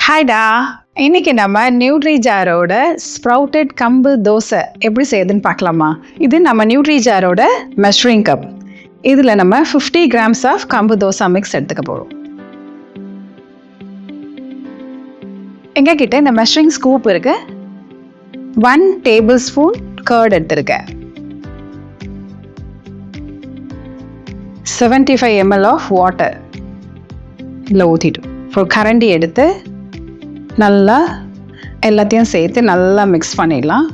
ஹாய்டா. இன்னைக்கு நம்ம நியூட்ரிஜாரோட ஸ்ப்ரவுட்டட் கம்பு தோசை எப்படி செய்யுதுன்னு பார்க்கலாமா? இது நம்ம நியூட்ரிஜாரோட மெஷரிங் கப். இதில் நம்ம 50 grams ஆஃப் கம்பு தோசை மிக்ஸ் எடுத்துக்க போகிறோம். எங்ககிட்ட இந்த மெஷரிங் ஸ்கூப் இருக்கு. 1 tablespoon கர்ட் எடுத்துருக்கேன். 75 ml ஆஃப் வாட்டர் இதில் ஊற்றிட்டோம். ஒரு கரண்டி எடுத்து நல்லா எல்லாத்தையும் சேர்த்து நல்லா மிக்ஸ் பண்ணிடலாம்.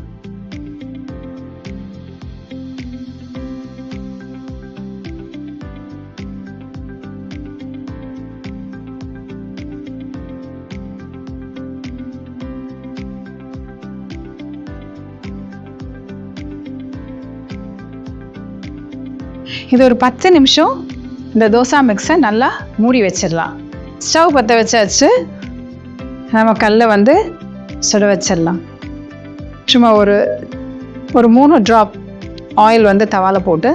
இது ஒரு 10 நிமிஷம் இந்த தோசை மிக்ஸை நல்லா மூடி வச்சிடலாம். ஸ்டவ் பற்ற வச்சாச்சு. நம்ம கல்லை சுட வச்சிடலாம். சும்மா ஒரு 3 ட்ராப் ஆயில் தவாவில் போட்டு,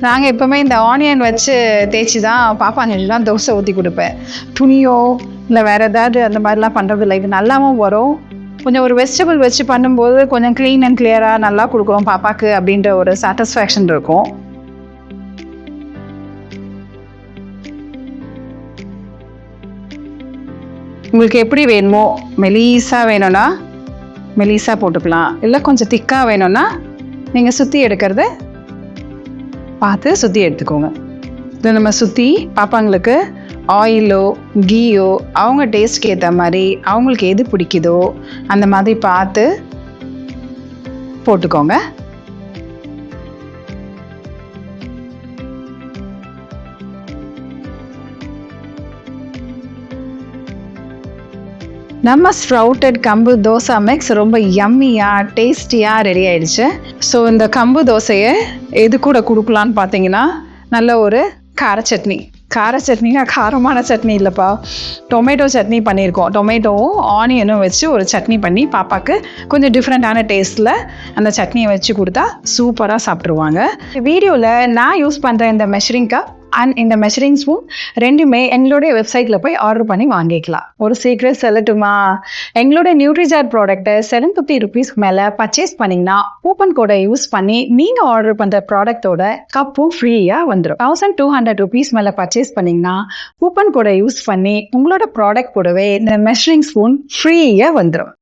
நாங்கள் எப்போவுமே இந்த ஆனியன் வச்சு தேய்ச்சி தான் பாப்பாங்கெல்லாம் தோசை ஊற்றி கொடுப்பேன். துணியோ இல்லை வேறு ஏதாவது அந்த மாதிரிலாம் பண்ணுறதில்ல. இது நல்லாவும் வரும். கொஞ்சம் ஒரு வெஜிடபிள் வச்சு பண்ணும்போது கொஞ்சம் க்ளீன் அண்ட் கிளியராக நல்லா கொடுக்கும் பாப்பாவுக்கு அப்படின்ற ஒரு சாட்டிஸ்ஃபேக்ஷன் இருக்கும். உங்களுக்கு எப்படி வேணுமோ, மெலிசாக வேணும்னா மெலிசாக போட்டுக்கலாம், இல்லை கொஞ்சம் திக்காக வேணும்னா நீங்கள் சுற்றி எடுக்கிறத பார்த்து சுற்றி எடுத்துக்கோங்க. இதை நம்ம சுற்றி பாப்பாங்களுக்கு ஆயிலோ கீயோ அவங்க டேஸ்ட்க்கு ஏற்ற மாதிரி அவங்களுக்கு எது பிடிக்குதோ அந்த மாதிரி பார்த்து போட்டுக்கோங்க. நம்ம ஸ்ப்ரவுட்டட் கம்பு தோசை மிக்ஸ் ரொம்ப யம்மியாக டேஸ்டியாக ரெடி ஆயிடுச்சு. ஸோ இந்த கம்பு தோசையை எது கூட கொடுக்கலான்னு பார்த்தீங்கன்னா, நல்ல ஒரு கார சட்னினா காரமான சட்னி இல்லைப்பா, டொமேட்டோ சட்னி பண்ணியிருக்கோம். டொமேட்டோவும் ஆனியனும் வச்சு ஒரு சட்னி பண்ணி பாப்பாவுக்கு கொஞ்சம் டிஃப்ரெண்ட்டான டேஸ்ட்டில் அந்த சட்னியை வச்சு கொடுத்தா சூப்பராக சாப்பிட்ருவாங்க. வீடியோவில் நான் யூஸ் பண்ணுற இந்த மெஷரிங் கப் அண்ட் இந்த மெஷரிங் ஸ்பூன் ரெண்டுமே எங்களுடைய வெப்சைட்டில் போய் ஆர்டர் பண்ணி வாங்கிக்கலாம். ஒரு சீக்ரெட் சொல்லட்டுமா? எங்களுடைய நியூட்ரிஜார் ப்ராடக்ட்டை 750 rupees மேலே பர்ச்சேஸ் பண்ணிங்கன்னா கூப்பன் கோடை யூஸ் பண்ணி நீங்கள் ஆர்டர் பண்ணுற ப்ராடக்டோட கப்பும் ஃப்ரீயாக வந்துடும். 1200 rupees மேலே பர்ச்சேஸ் பண்ணிங்கன்னா கூப்பன் கோடை யூஸ் பண்ணி உங்களோட ப்ராடக்ட் கூடவே இந்த மெஷரிங் ஸ்பூன் ஃப்ரீயாக வந்துடும்.